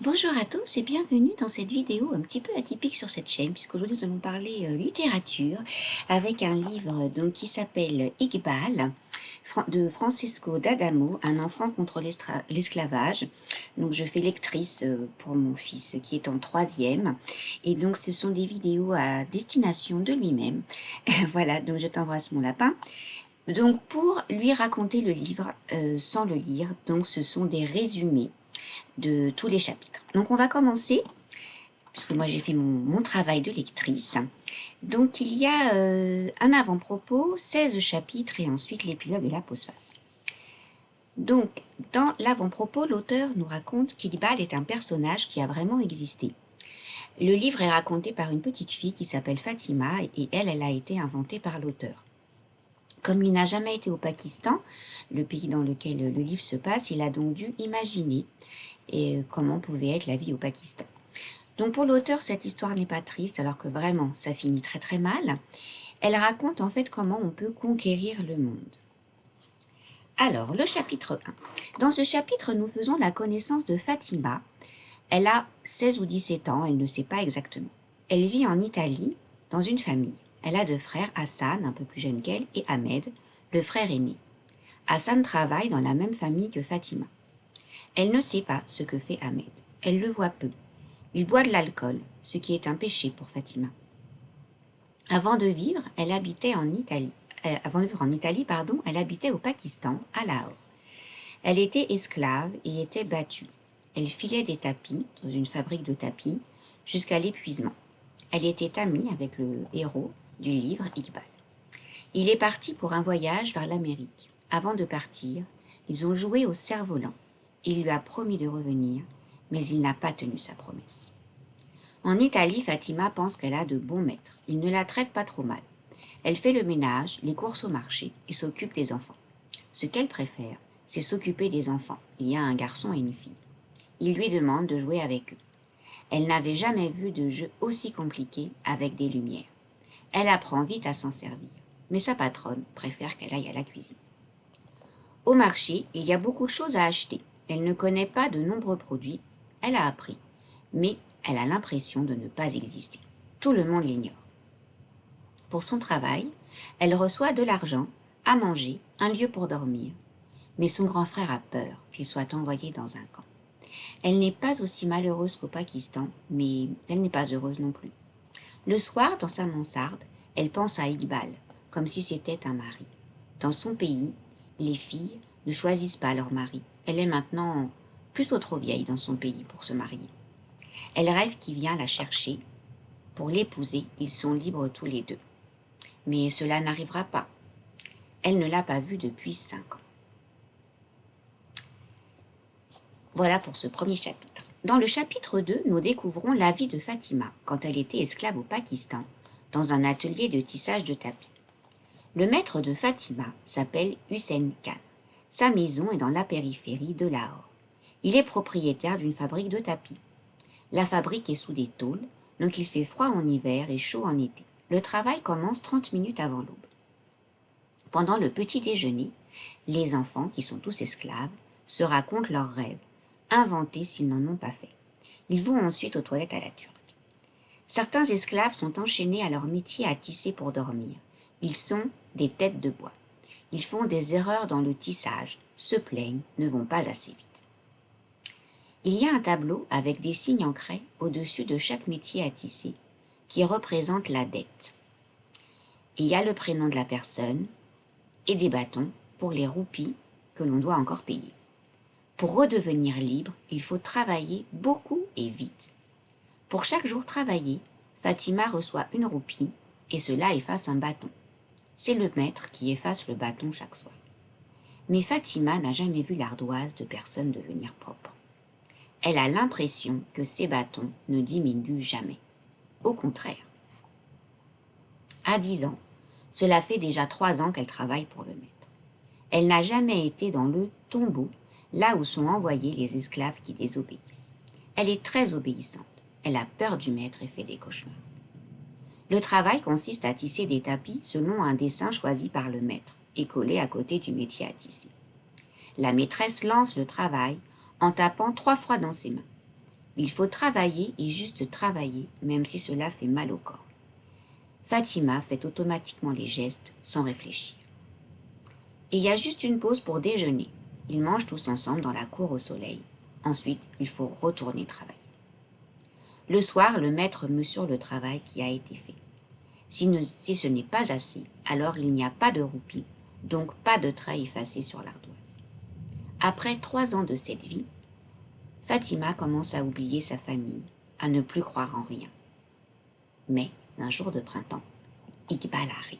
Bonjour à tous et bienvenue dans cette vidéo un petit peu atypique sur cette chaîne puisqu'aujourd'hui nous allons parler littérature avec un livre qui s'appelle Iqbal de Francisco d'Adamo, un enfant contre l'esclavage. Donc je fais lectrice pour mon fils qui est en troisième et donc ce sont des vidéos à destination de lui-même. Voilà, donc je t'embrasse mon lapin. Donc pour lui raconter le livre sans le lire, donc ce sont des résumés de tous les chapitres. Donc on va commencer, puisque moi j'ai fait mon travail de lectrice. Donc il y a un avant-propos, 16 chapitres et ensuite l'épilogue et la postface. Donc dans l'avant-propos, l'auteur nous raconte qu'Iqbal est un personnage qui a vraiment existé. Le livre est raconté par une petite fille qui s'appelle Fatima et elle a été inventée par l'auteur. Comme il n'a jamais été au Pakistan, le pays dans lequel le livre se passe, il a donc dû imaginer comment pouvait être la vie au Pakistan. Donc pour l'auteur, cette histoire n'est pas triste, alors que vraiment, ça finit très très mal. Elle raconte en fait comment on peut conquérir le monde. Alors, le chapitre 1. Dans ce chapitre, nous faisons la connaissance de Fatima. Elle a 16 ou 17 ans, elle ne sait pas exactement. Elle vit en Italie, dans une famille. Elle a deux frères, Hassan, un peu plus jeune qu'elle, et Ahmed, le frère aîné. Hassan travaille dans la même famille que Fatima. Elle ne sait pas ce que fait Ahmed. Elle le voit peu. Il boit de l'alcool, ce qui est un péché pour Fatima. Avant de vivre en Italie, elle habitait au Pakistan, à Lahore. Elle était esclave et était battue. Elle filait des tapis dans une fabrique de tapis jusqu'à l'épuisement. Elle était amie avec le héros du livre Iqbal. Il est parti pour un voyage vers l'Amérique. Avant de partir, ils ont joué au cerf-volant. Il lui a promis de revenir, mais il n'a pas tenu sa promesse. En Italie, Fatima pense qu'elle a de bons maîtres. Il ne la traite pas trop mal. Elle fait le ménage, les courses au marché et s'occupe des enfants. Ce qu'elle préfère, c'est s'occuper des enfants. Il y a un garçon et une fille. Il lui demande de jouer avec eux. Elle n'avait jamais vu de jeu aussi compliqué avec des lumières. Elle apprend vite à s'en servir, mais sa patronne préfère qu'elle aille à la cuisine. Au marché, il y a beaucoup de choses à acheter. Elle ne connaît pas de nombreux produits. Elle a appris, mais elle a l'impression de ne pas exister. Tout le monde l'ignore. Pour son travail, elle reçoit de l'argent, à manger, un lieu pour dormir. Mais son grand frère a peur qu'il soit envoyé dans un camp. Elle n'est pas aussi malheureuse qu'au Pakistan, mais elle n'est pas heureuse non plus. Le soir, dans sa mansarde, elle pense à Iqbal, comme si c'était un mari. Dans son pays, les filles ne choisissent pas leur mari. Elle est maintenant plutôt trop vieille dans son pays pour se marier. Elle rêve qu'il vient la chercher. Pour l'épouser, ils sont libres tous les deux. Mais cela n'arrivera pas. Elle ne l'a pas vu depuis 5 ans. Voilà pour ce premier chapitre. Dans le chapitre 2, nous découvrons la vie de Fatima quand elle était esclave au Pakistan, dans un atelier de tissage de tapis. Le maître de Fatima s'appelle Hussein Khan. Sa maison est dans la périphérie de Lahore. Il est propriétaire d'une fabrique de tapis. La fabrique est sous des tôles, donc il fait froid en hiver et chaud en été. Le travail commence 30 minutes avant l'aube. Pendant le petit déjeuner, les enfants, qui sont tous esclaves, se racontent leurs rêves, inventés s'ils n'en ont pas fait. Ils vont ensuite aux toilettes à la turque. Certains esclaves sont enchaînés à leur métier à tisser pour dormir. Ils sont des têtes de bois. Ils font des erreurs dans le tissage, se plaignent, ne vont pas assez vite. Il y a un tableau avec des signes en craie au-dessus de chaque métier à tisser qui représente la dette. Il y a le prénom de la personne et des bâtons pour les roupies que l'on doit encore payer. Pour redevenir libre, il faut travailler beaucoup et vite. Pour chaque jour travaillé, Fatima reçoit une roupie et cela efface un bâton. C'est le maître qui efface le bâton chaque soir. Mais Fatima n'a jamais vu l'ardoise de personne devenir propre. Elle a l'impression que ses bâtons ne diminuent jamais. Au contraire. À 10 ans, cela fait déjà 3 ans qu'elle travaille pour le maître. Elle n'a jamais été dans le tombeau, là où sont envoyés les esclaves qui désobéissent. Elle est très obéissante. Elle a peur du maître et fait des cauchemars. Le travail consiste à tisser des tapis selon un dessin choisi par le maître et collé à côté du métier à tisser. La maîtresse lance le travail en tapant 3 fois dans ses mains. Il faut travailler et juste travailler, même si cela fait mal au corps. Fatima fait automatiquement les gestes sans réfléchir. Il y a juste une pause pour déjeuner. Ils mangent tous ensemble dans la cour au soleil. Ensuite, il faut retourner travailler. Le soir, le maître mesure le travail qui a été fait. Si ce n'est pas assez, alors il n'y a pas de roupie, donc pas de trait effacé sur l'ardoise. Après 3 ans de cette vie, Fatima commence à oublier sa famille, à ne plus croire en rien. Mais, un jour de printemps, Iqbal arrive.